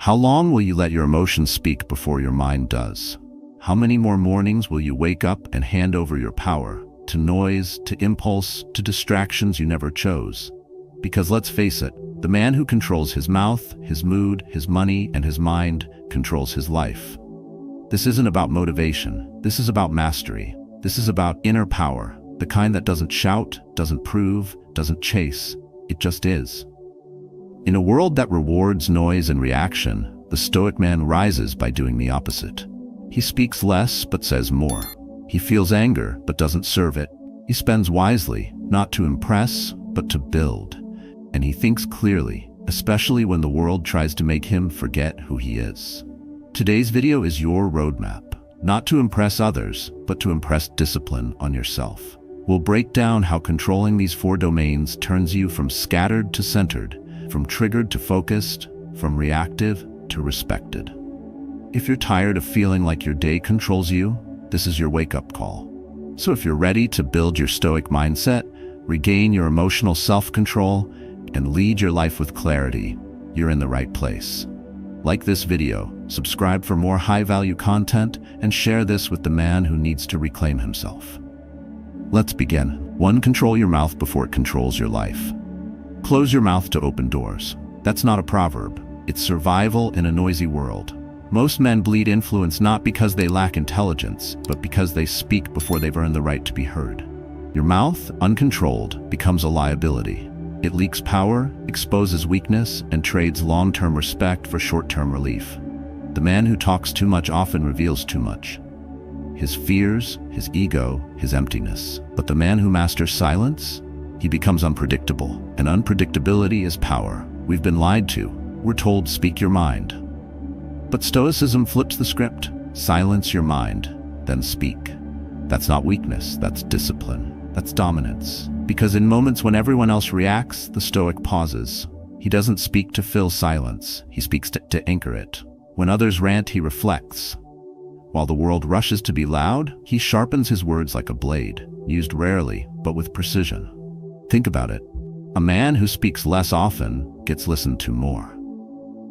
How long will you let your emotions speak before your mind does? How many more mornings will you wake up and hand over your power to noise, to impulse, to distractions you never chose? Because let's face it, the man who controls his mouth, his mood, his money, and his mind controls his life. This isn't about motivation. This is about mastery. This is about inner power, the kind that doesn't shout, doesn't prove, doesn't chase. It just is. In a world that rewards noise and reaction, the Stoic man rises by doing the opposite. He speaks less but says more. He feels anger but doesn't serve it. He spends wisely, not to impress, but to build. And he thinks clearly, especially when the world tries to make him forget who he is. Today's video is your roadmap, not to impress others, but to impress discipline on yourself. We'll break down how controlling these 4 domains turns you from scattered to centered, from triggered to focused, from reactive to respected. If you're tired of feeling like your day controls you, this is your wake-up call. So if you're ready to build your Stoic mindset, regain your emotional self-control, and lead your life with clarity, you're in the right place. Like this video, subscribe for more high-value content, and share this with the man who needs to reclaim himself. Let's begin. 1. Control your mouth before it controls your life. Close your mouth to open doors. That's not a proverb. It's survival in a noisy world. Most men bleed influence not because they lack intelligence, but because they speak before they've earned the right to be heard. Your mouth, uncontrolled, becomes a liability. It leaks power, exposes weakness, and trades long-term respect for short-term relief. The man who talks too much often reveals too much. His fears, his ego, his emptiness. But the man who masters silence, he becomes unpredictable. And unpredictability is power. We've been lied to. We're told, speak your mind. But Stoicism flips the script. Silence your mind, then speak. That's not weakness, that's discipline. That's dominance. Because in moments when everyone else reacts, the Stoic pauses. He doesn't speak to fill silence, he speaks to anchor it. When others rant, he reflects. While the world rushes to be loud, he sharpens his words like a blade, used rarely, but with precision. Think about it. A man who speaks less often gets listened to more.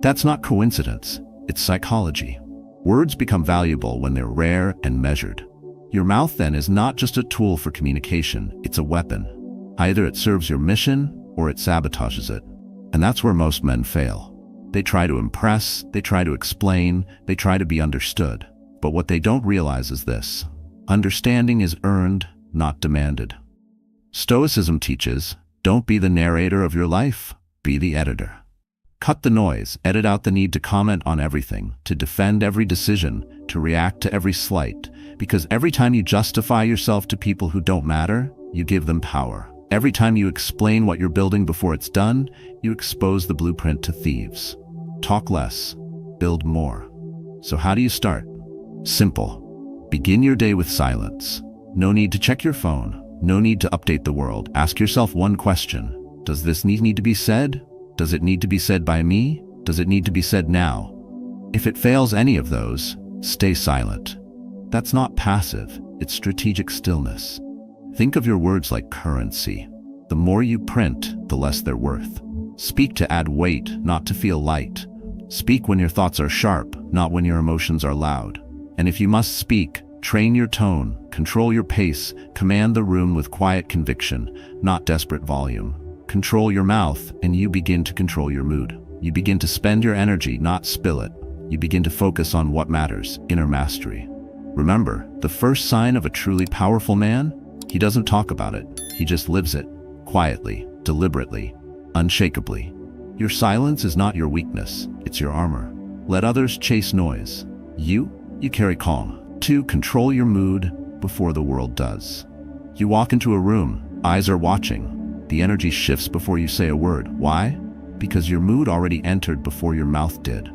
That's not coincidence, it's psychology. Words become valuable when they're rare and measured. Your mouth then is not just a tool for communication, it's a weapon. Either it serves your mission or it sabotages it. And that's where most men fail. They try to impress, they try to explain, they try to be understood. But what they don't realize is this: understanding is earned, not demanded. Stoicism teaches, don't be the narrator of your life, be the editor. Cut the noise, edit out the need to comment on everything, to defend every decision, to react to every slight. Because every time you justify yourself to people who don't matter, you give them power. Every time you explain what you're building before it's done, you expose the blueprint to thieves. Talk less, build more. So how do you start? Simple. Begin your day with silence. No need to check your phone. No need to update the world. Ask yourself one question. Does this need to be said? Does it need to be said by me? Does it need to be said now? If it fails any of those, stay silent. That's not passive, it's strategic stillness. Think of your words like currency. The more you print, the less they're worth. Speak to add weight, not to feel light. Speak when your thoughts are sharp, not when your emotions are loud. And if you must speak, train your tone, control your pace, command the room with quiet conviction, not desperate volume. Control your mouth, and you begin to control your mood. You begin to spend your energy, not spill it. You begin to focus on what matters, inner mastery. Remember, the first sign of a truly powerful man? He doesn't talk about it, he just lives it, quietly, deliberately, unshakably. Your silence is not your weakness, it's your armor. Let others chase noise. You carry calm. 2. Control your mood before the world does. You walk into a room, eyes are watching. The energy shifts before you say a word. Why? Because your mood already entered before your mouth did.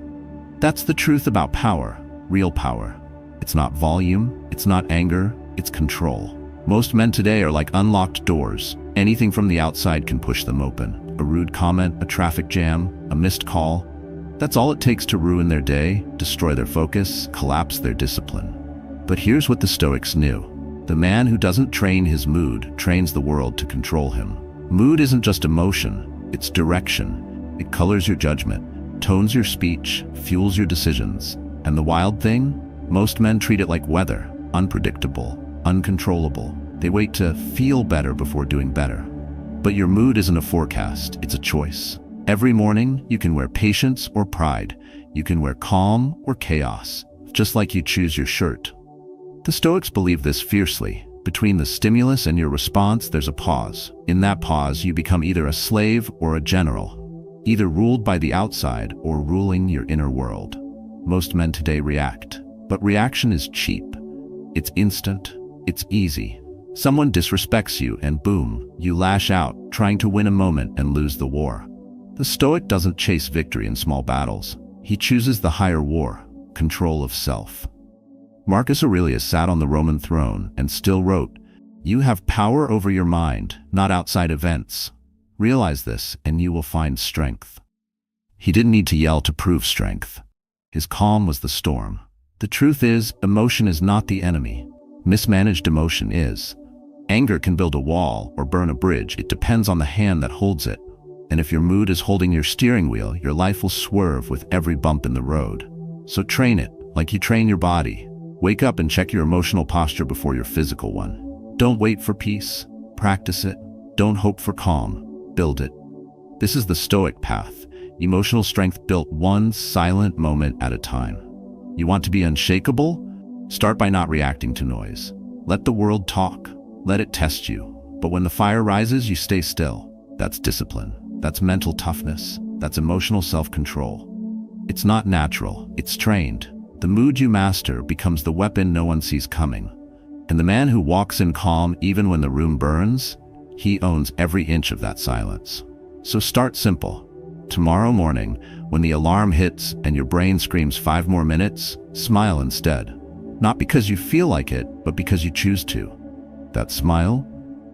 That's the truth about power, real power. It's not volume, it's not anger, it's control. Most men today are like unlocked doors. Anything from the outside can push them open. A rude comment, a traffic jam, a missed call. That's all it takes to ruin their day, destroy their focus, collapse their discipline. But here's what the Stoics knew. The man who doesn't train his mood trains the world to control him. Mood isn't just emotion, it's direction. It colors your judgment, tones your speech, fuels your decisions. And the wild thing? Most men treat it like weather, unpredictable, uncontrollable. They wait to feel better before doing better. But your mood isn't a forecast, it's a choice. Every morning, you can wear patience or pride. You can wear calm or chaos, just like you choose your shirt. The Stoics believe this fiercely. Between the stimulus and your response, there's a pause. In that pause, you become either a slave or a general, either ruled by the outside or ruling your inner world. Most men today react, but reaction is cheap. It's instant, it's easy. Someone disrespects you and boom, you lash out, trying to win a moment and lose the war. The Stoic doesn't chase victory in small battles. He chooses the higher war, control of self. Marcus Aurelius sat on the Roman throne and still wrote, "You have power over your mind, not outside events. Realize this and you will find strength." He didn't need to yell to prove strength. His calm was the storm. The truth is, emotion is not the enemy. Mismanaged emotion is. Anger can build a wall or burn a bridge. It depends on the hand that holds it. And if your mood is holding your steering wheel, your life will swerve with every bump in the road. So train it, like you train your body. Wake up and check your emotional posture before your physical one. Don't wait for peace. Practice it. Don't hope for calm. Build it. This is the Stoic path. Emotional strength built one silent moment at a time. You want to be unshakable? Start by not reacting to noise. Let the world talk. Let it test you. But when the fire rises, you stay still. That's discipline. That's mental toughness. That's emotional self-control. It's not natural. It's trained. The mood you master becomes the weapon no one sees coming. And the man who walks in calm even when the room burns, he owns every inch of that silence. So start simple. Tomorrow morning, when the alarm hits and your brain screams 5 more minutes, smile instead. Not because you feel like it, but because you choose to. That smile?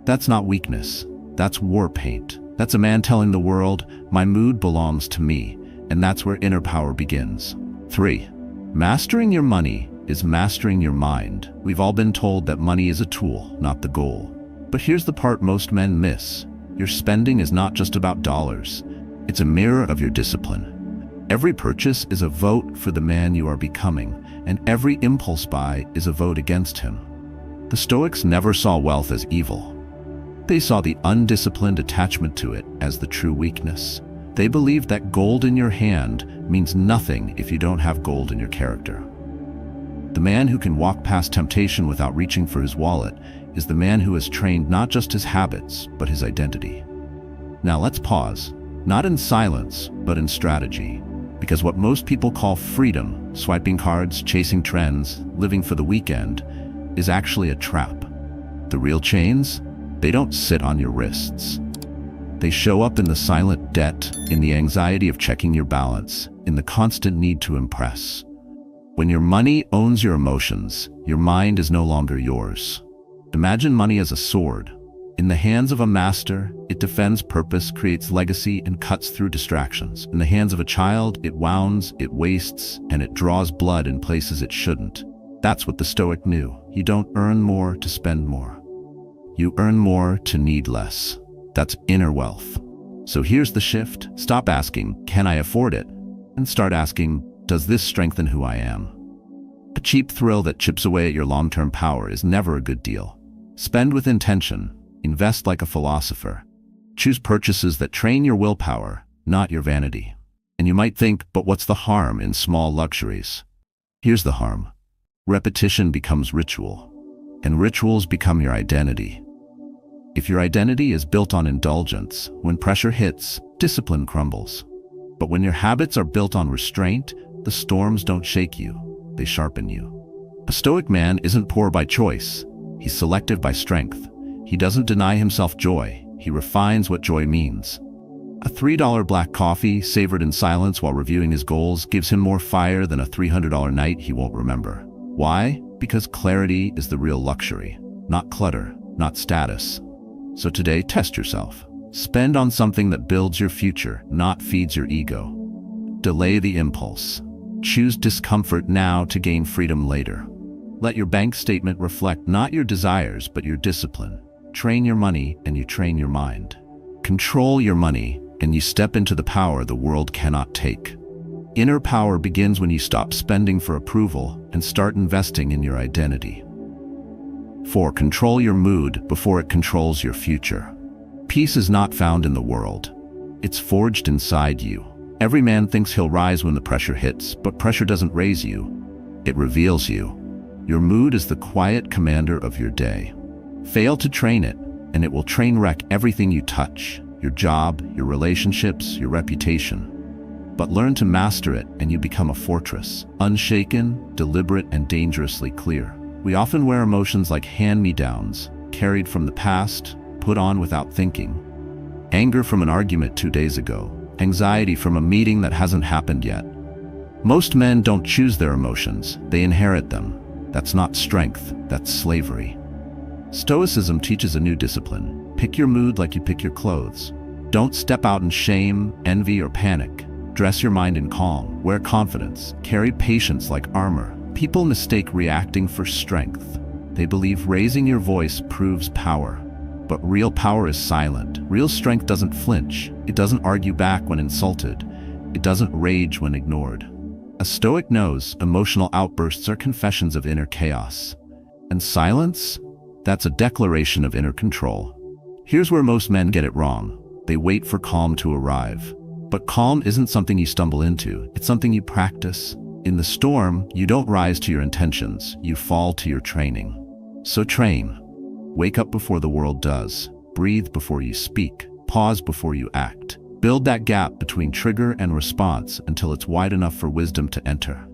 That's not weakness. That's war paint. That's a man telling the world, my mood belongs to me, and that's where inner power begins. 3. Mastering your money is mastering your mind. We've all been told that money is a tool, not the goal. But here's the part most men miss. Your spending is not just about dollars. It's a mirror of your discipline. Every purchase is a vote for the man you are becoming, and every impulse buy is a vote against him. The Stoics never saw wealth as evil. They saw the undisciplined attachment to it as the true weakness. They believed that gold in your hand means nothing if you don't have gold in your character. The man who can walk past temptation without reaching for his wallet is the man who has trained not just his habits, but his identity. Now let's pause, not in silence, but in strategy. Because what most people call freedom, swiping cards, chasing trends, living for the weekend, is actually a trap. The real chains? They don't sit on your wrists. They show up in the silent debt, in the anxiety of checking your balance, in the constant need to impress. When your money owns your emotions, your mind is no longer yours. Imagine money as a sword. In the hands of a master, it defends purpose, creates legacy, and cuts through distractions. In the hands of a child, it wounds, it wastes, and it draws blood in places it shouldn't. That's what the Stoic knew. You don't earn more to spend more. You earn more to need less. That's inner wealth. So here's the shift. Stop asking, can I afford it? And start asking, does this strengthen who I am? A cheap thrill that chips away at your long-term power is never a good deal. Spend with intention. Invest like a philosopher. Choose purchases that train your willpower, not your vanity. And you might think, but what's the harm in small luxuries? Here's the harm. Repetition becomes ritual, and rituals become your identity. If your identity is built on indulgence, when pressure hits, discipline crumbles. But when your habits are built on restraint, the storms don't shake you, they sharpen you. A Stoic man isn't poor by choice. He's selective by strength. He doesn't deny himself joy. He refines what joy means. A $3 black coffee, savored in silence while reviewing his goals, gives him more fire than a $300 night he won't remember. Why? Because clarity is the real luxury, not clutter, not status. So today, test yourself. Spend on something that builds your future, not feeds your ego. Delay the impulse. Choose discomfort now to gain freedom later. Let your bank statement reflect not your desires, but your discipline. Train your money and you train your mind. Control your money and you step into the power the world cannot take. Inner power begins when you stop spending for approval and start investing in your identity. 4. Control your mood before it controls your future. Peace is not found in the world. It's forged inside you. Every man thinks he'll rise when the pressure hits, but pressure doesn't raise you. It reveals you. Your mood is the quiet commander of your day. Fail to train it, and it will train wreck everything you touch, your job, your relationships, your reputation. But learn to master it, and you become a fortress, unshaken, deliberate, and dangerously clear. We often wear emotions like hand-me-downs, carried from the past, put on without thinking. Anger from an argument 2 days ago, anxiety from a meeting that hasn't happened yet. Most men don't choose their emotions, they inherit them. That's not strength, that's slavery. Stoicism teaches a new discipline. Pick your mood like you pick your clothes. Don't step out in shame, envy, or panic. Dress your mind in calm, wear confidence, carry patience like armor. People mistake reacting for strength. They believe raising your voice proves power. But real power is silent. Real strength doesn't flinch. It doesn't argue back when insulted. It doesn't rage when ignored. A Stoic knows emotional outbursts are confessions of inner chaos. And silence? That's a declaration of inner control. Here's where most men get it wrong. They wait for calm to arrive. But calm isn't something you stumble into. It's something you practice. In the storm, you don't rise to your intentions. You fall to your training. So train. Wake up before the world does. Breathe before you speak. Pause before you act. Build that gap between trigger and response until it's wide enough for wisdom to enter.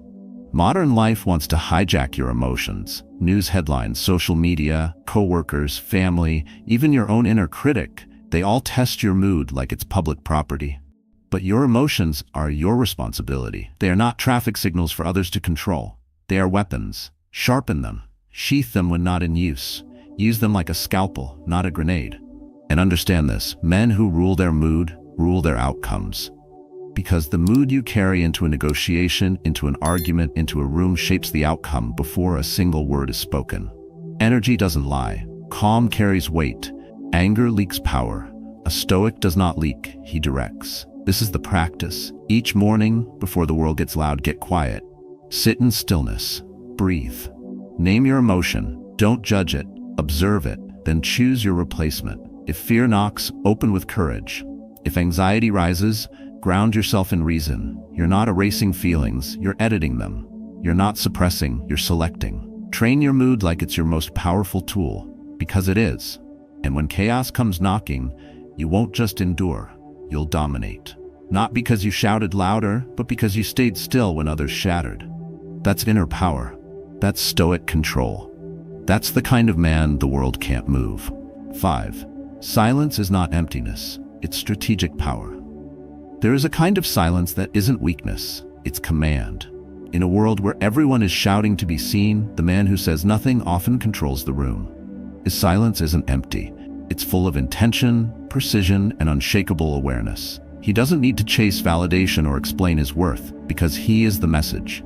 Modern life wants to hijack your emotions. News headlines, social media, coworkers, family, even your own inner critic, they all test your mood like it's public property. But your emotions are your responsibility. They are not traffic signals for others to control. They are weapons. Sharpen them. Sheath them when not in use. Use them like a scalpel, not a grenade. And understand this, men who rule their mood rule their outcomes. Because the mood you carry into a negotiation, into an argument, into a room shapes the outcome before a single word is spoken. Energy doesn't lie. Calm carries weight. Anger leaks power. A Stoic does not leak, he directs. This is the practice. Each morning, before the world gets loud, get quiet. Sit in stillness. Breathe. Name your emotion. Don't judge it. Observe it. Then choose your replacement. If fear knocks, open with courage. If anxiety rises, ground yourself in reason. You're not erasing feelings, you're editing them. You're not suppressing, you're selecting. Train your mood like it's your most powerful tool, because it is. And when chaos comes knocking, you won't just endure, you'll dominate. Not because you shouted louder, but because you stayed still when others shattered. That's inner power. That's Stoic control. That's the kind of man the world can't move. 5. Silence is not emptiness, it's strategic power. There is a kind of silence that isn't weakness, it's command. In a world where everyone is shouting to be seen, the man who says nothing often controls the room. His silence isn't empty. It's full of intention, precision, and unshakable awareness. He doesn't need to chase validation or explain his worth, because he is the message.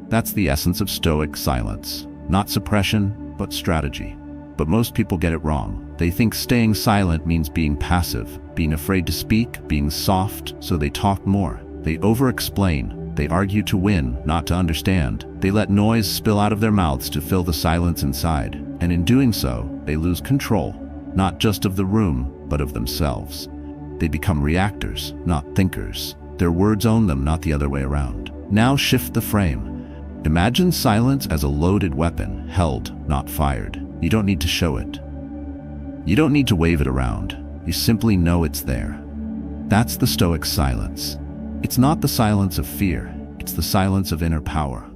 That's the essence of Stoic silence. Not suppression, but strategy. But most people get it wrong. They think staying silent means being passive, being afraid to speak, being soft, so they talk more. They over-explain. They argue to win, not to understand. They let noise spill out of their mouths to fill the silence inside. And in doing so, they lose control, not just of the room, but of themselves. They become reactors, not thinkers. Their words own them, not the other way around. Now shift the frame. Imagine silence as a loaded weapon, held, not fired. You don't need to show it. You don't need to wave it around. You simply know it's there. That's the Stoic silence. It's not the silence of fear. It's the silence of inner power.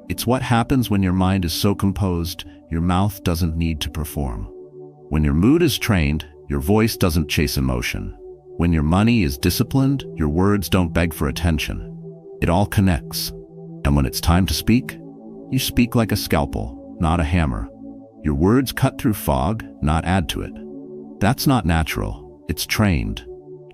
It's what happens when your mind is so composed, your mouth doesn't need to perform. When your mood is trained, your voice doesn't chase emotion. When your money is disciplined, your words don't beg for attention. It all connects. And when it's time to speak, you speak like a scalpel, not a hammer. Your words cut through fog, not add to it. That's not natural, it's trained.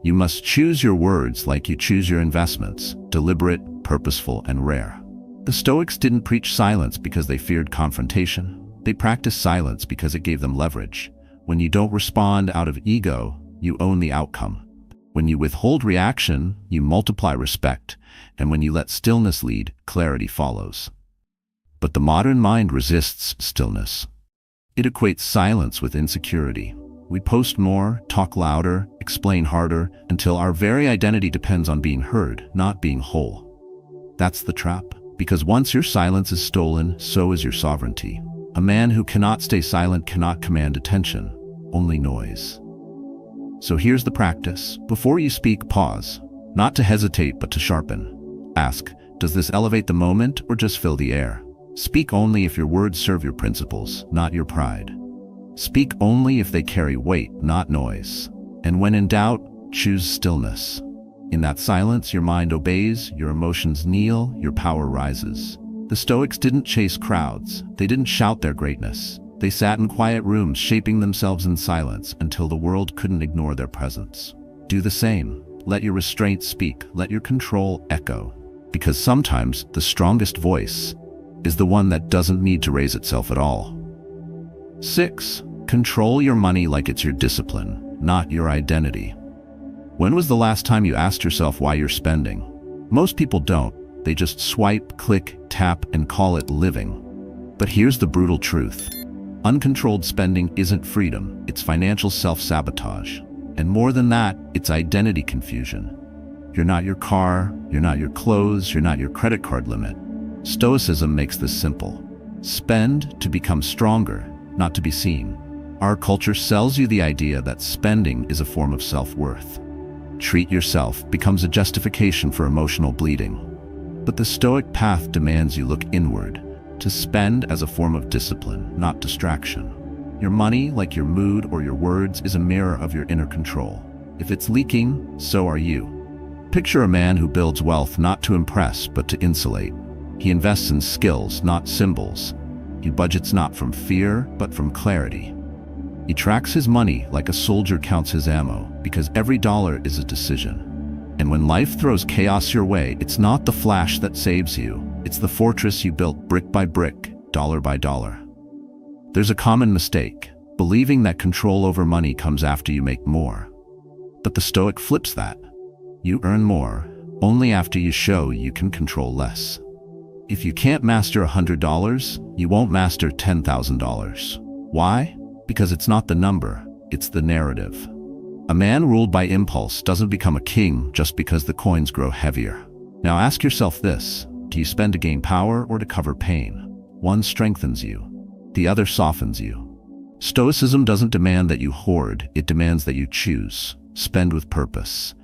You must choose your words like you choose your investments, deliberate, purposeful, and rare. The Stoics didn't preach silence because they feared confrontation. They practiced silence because it gave them leverage. When you don't respond out of ego, you own the outcome. When you withhold reaction, you multiply respect, and when you let stillness lead, clarity follows. But the modern mind resists stillness. It equates silence with insecurity. We post more, talk louder, explain harder, until our very identity depends on being heard, not being whole. That's the trap, because once your silence is stolen, so is your sovereignty. A man who cannot stay silent cannot command attention, only noise. So here's the practice. Before you speak, pause. Not to hesitate, but to sharpen. Ask, does this elevate the moment or just fill the air? Speak only if your words serve your principles, not your pride. Speak only if they carry weight, not noise. And when in doubt, choose stillness. In that silence, your mind obeys, your emotions kneel, your power rises. The Stoics didn't chase crowds. They didn't shout their greatness. They sat in quiet rooms, shaping themselves in silence until the world couldn't ignore their presence. Do the same. Let your restraint speak. Let your control echo. Because sometimes the strongest voice is the one that doesn't need to raise itself at all. 6. Control your money like it's your discipline, not your identity. When was the last time you asked yourself why you're spending? Most people don't. They just swipe, click, tap, and call it living. But here's the brutal truth. Uncontrolled spending isn't freedom, it's financial self-sabotage. And more than that, it's identity confusion. You're not your car, you're not your clothes, you're not your credit card limit. Stoicism makes this simple. Spend to become stronger, not to be seen. Our culture sells you the idea that spending is a form of self-worth. Treat yourself becomes a justification for emotional bleeding. But the Stoic path demands you look inward, to spend as a form of discipline, not distraction. Your money, like your mood or your words, is a mirror of your inner control. If it's leaking, so are you. Picture a man who builds wealth not to impress, but to insulate. He invests in skills, not symbols. He budgets not from fear, but from clarity. He tracks his money like a soldier counts his ammo, because every dollar is a decision. And when life throws chaos your way, it's not the flash that saves you. It's the fortress you built brick by brick, dollar by dollar. There's a common mistake, believing that control over money comes after you make more. But the Stoic flips that. You earn more only after you show you can control less. If you can't master $100, you won't master $10,000. Why? Because it's not the number, it's the narrative. A man ruled by impulse doesn't become a king just because the coins grow heavier. Now ask yourself this, do you spend to gain power or to cover pain? One strengthens you, the other softens you. Stoicism doesn't demand that you hoard, it demands that you choose. Spend with purpose.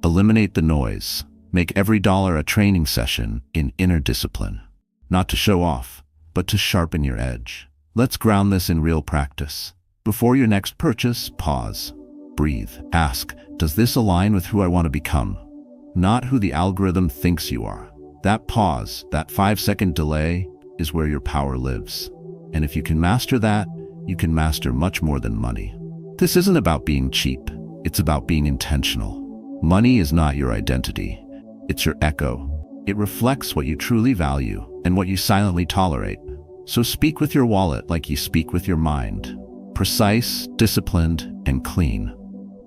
Eliminate the noise. Make every dollar a training session in inner discipline. Not to show off, but to sharpen your edge. Let's ground this in real practice. Before your next purchase, pause. Breathe. Ask, does this align with who I want to become? Not who the algorithm thinks you are. That pause, that 5-second delay, is where your power lives. And if you can master that, you can master much more than money. This isn't about being cheap. It's about being intentional. Money is not your identity. It's your echo. It reflects what you truly value and what you silently tolerate. So speak with your wallet like you speak with your mind. Precise, disciplined, and clean.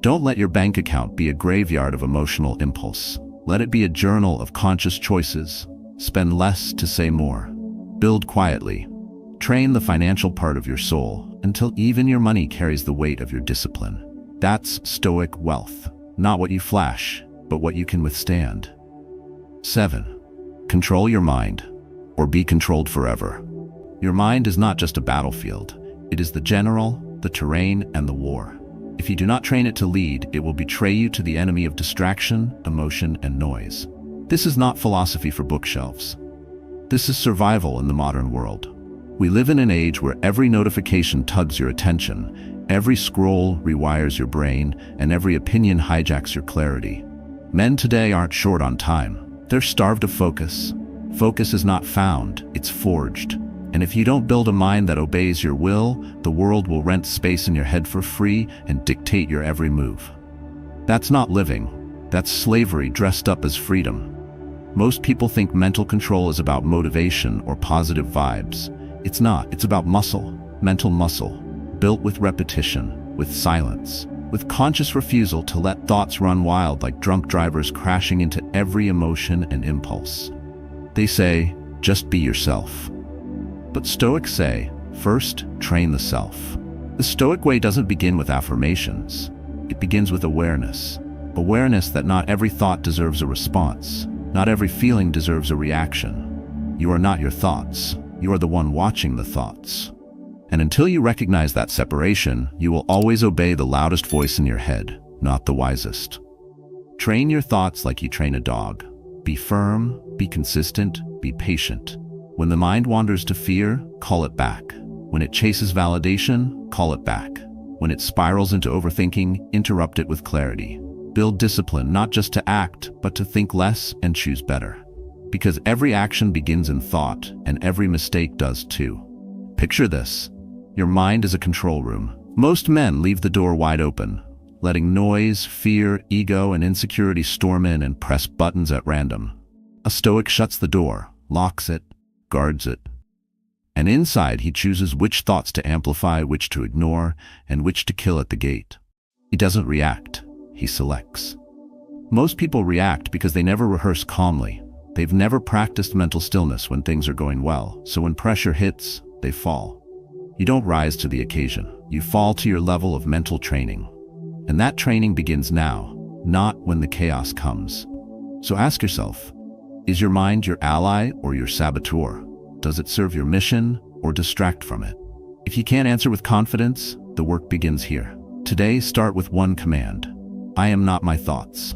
Don't let your bank account be a graveyard of emotional impulse. Let it be a journal of conscious choices. Spend less to say more. Build quietly. Train the financial part of your soul until even your money carries the weight of your discipline. That's Stoic wealth. Not what you flash, but what you can withstand. 7. Control your mind, or be controlled forever. Your mind is not just a battlefield. It is the general, the terrain, and the war. If you do not train it to lead, it will betray you to the enemy of distraction, emotion, and noise. This is not philosophy for bookshelves. This is survival in the modern world. We live in an age where every notification tugs your attention, every scroll rewires your brain, and every opinion hijacks your clarity. Men today aren't short on time. They're starved of focus. Focus is not found, it's forged. And if you don't build a mind that obeys your will, the world will rent space in your head for free and dictate your every move. That's not living. That's slavery dressed up as freedom. Most people think mental control is about motivation or positive vibes. It's not. It's about muscle, mental muscle, built with repetition, with silence, with conscious refusal to let thoughts run wild like drunk drivers crashing into every emotion and impulse. They say, just be yourself. But Stoics say, first, train the self. The Stoic way doesn't begin with affirmations. It begins with awareness. Awareness that not every thought deserves a response. Not every feeling deserves a reaction. You are not your thoughts. You are the one watching the thoughts. And until you recognize that separation, you will always obey the loudest voice in your head, not the wisest. Train your thoughts like you train a dog. Be firm, be consistent, be patient. When the mind wanders to fear, call it back. When it chases validation, call it back. When it spirals into overthinking, interrupt it with clarity. Build discipline not just to act, but to think less and choose better. Because every action begins in thought, and every mistake does too. Picture this. Your mind is a control room. Most men leave the door wide open, letting noise, fear, ego, and insecurity storm in and press buttons at random. A Stoic shuts the door, locks it, guards it. And inside he chooses which thoughts to amplify, which to ignore, and which to kill at the gate. He doesn't react, he selects. Most people react because they never rehearse calmly. They've never practiced mental stillness when things are going well, so when pressure hits, they fall. You don't rise to the occasion. You fall to your level of mental training. And that training begins now, not when the chaos comes. So ask yourself, is your mind your ally or your saboteur? Does it serve your mission or distract from it? If you can't answer with confidence, the work begins here. Today, start with one command. I am not my thoughts.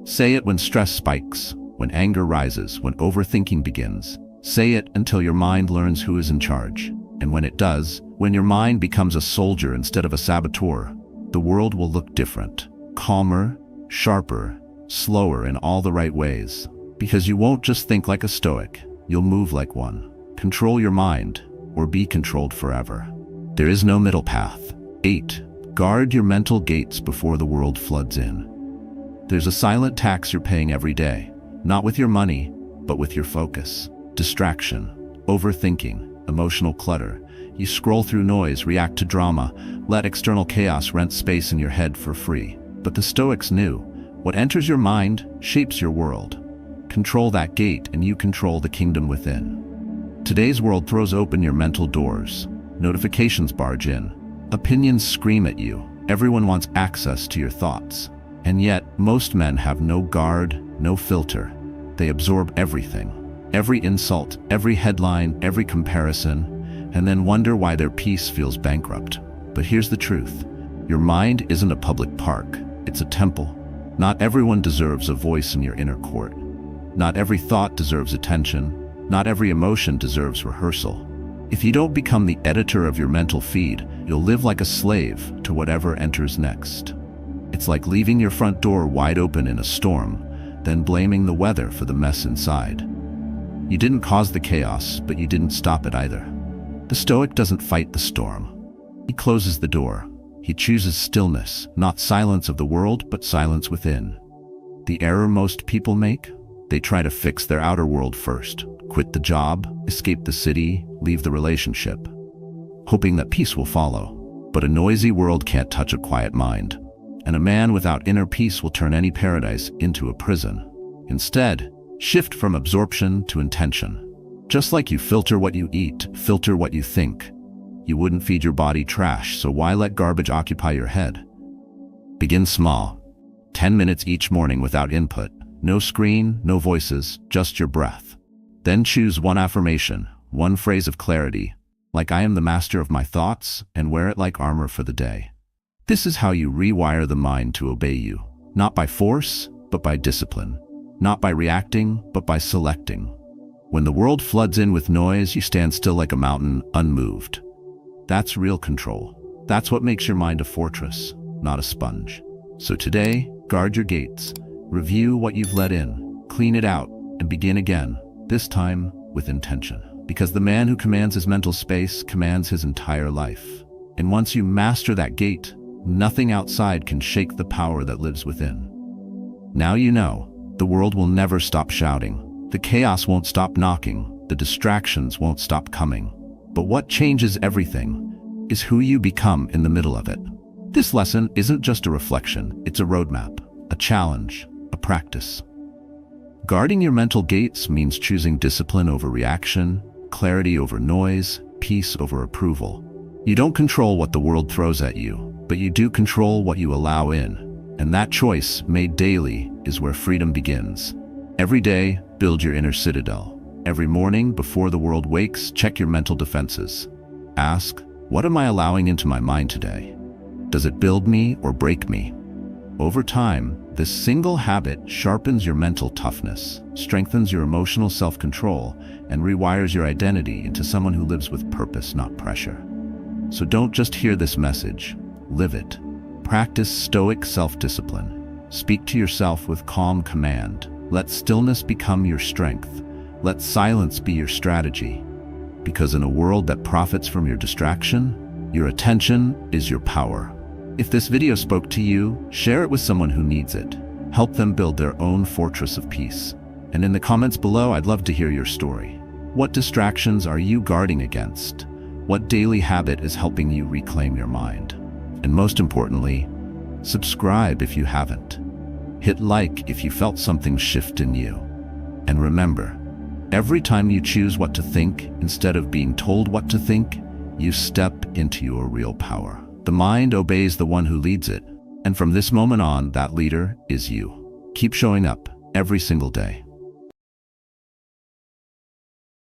Say it when stress spikes, when anger rises, when overthinking begins. Say it until your mind learns who is in charge. And when it does, when your mind becomes a soldier instead of a saboteur, the world will look different. Calmer, sharper, slower in all the right ways. Because you won't just think like a Stoic, you'll move like one. Control your mind, or be controlled forever. There is no middle path. 8. Guard your mental gates before the world floods in. There's a silent tax you're paying every day, not with your money, but with your focus. Distraction, overthinking, emotional clutter. You scroll through noise, react to drama, let external chaos rent space in your head for free. But the Stoics knew, what enters your mind shapes your world. Control that gate and you control the kingdom within. Today's world throws open your mental doors. Notifications barge in. Opinions scream at you. Everyone wants access to your thoughts. And yet, most men have no guard, no filter. They absorb everything. Every insult, every headline, every comparison, and then wonder why their peace feels bankrupt. But here's the truth. Your mind isn't a public park. It's a temple. Not everyone deserves a voice in your inner court. Not every thought deserves attention. Not every emotion deserves rehearsal. If you don't become the editor of your mental feed, you'll live like a slave to whatever enters next. It's like leaving your front door wide open in a storm, then blaming the weather for the mess inside. You didn't cause the chaos, but you didn't stop it either. The Stoic doesn't fight the storm. He closes the door. He chooses stillness, not silence of the world, but silence within. The error most people make? They try to fix their outer world first. Quit the job, escape the city, leave the relationship, hoping that peace will follow. But a noisy world can't touch a quiet mind. And a man without inner peace will turn any paradise into a prison. Instead, shift from absorption to intention. Just like you filter what you eat, filter what you think. You wouldn't feed your body trash, so why let garbage occupy your head? Begin small. 10 minutes each morning without input. No screen, no voices, just your breath. Then choose one affirmation, one phrase of clarity, like I am the master of my thoughts, and wear it like armor for the day. This is how you rewire the mind to obey you, not by force, but by discipline. Not by reacting, but by selecting. When the world floods in with noise, you stand still like a mountain, unmoved. That's real control. That's what makes your mind a fortress, not a sponge. So today, guard your gates. Review what you've let in, clean it out, and begin again, this time with intention. Because the man who commands his mental space commands his entire life. And once you master that gate, nothing outside can shake the power that lives within. Now you know. The world will never stop shouting. The chaos won't stop knocking. The distractions won't stop coming. But what changes everything is who you become in the middle of it. This lesson isn't just a reflection, it's a roadmap, a challenge, a practice. Guarding your mental gates means choosing discipline over reaction, clarity over noise, peace over approval. You don't control what the world throws at you, but you do control what you allow in. And that choice, made daily, is where freedom begins. Every day, build your inner citadel. Every morning, before the world wakes, check your mental defenses. Ask, what am I allowing into my mind today? Does it build me or break me? Over time, this single habit sharpens your mental toughness, strengthens your emotional self-control, and rewires your identity into someone who lives with purpose, not pressure. So don't just hear this message, live it. Practice stoic self-discipline. Speak to yourself with calm command. Let stillness become your strength. Let silence be your strategy. Because in a world that profits from your distraction, your attention is your power. If this video spoke to you, share it with someone who needs it. Help them build their own fortress of peace. And in the comments below, I'd love to hear your story. What distractions are you guarding against? What daily habit is helping you reclaim your mind? And most importantly, subscribe if you haven't. Hit like if you felt something shift in you. And remember, every time you choose what to think instead of being told what to think, you step into your real power. The mind obeys the one who leads it, and from this moment on, that leader is you. Keep showing up every single day.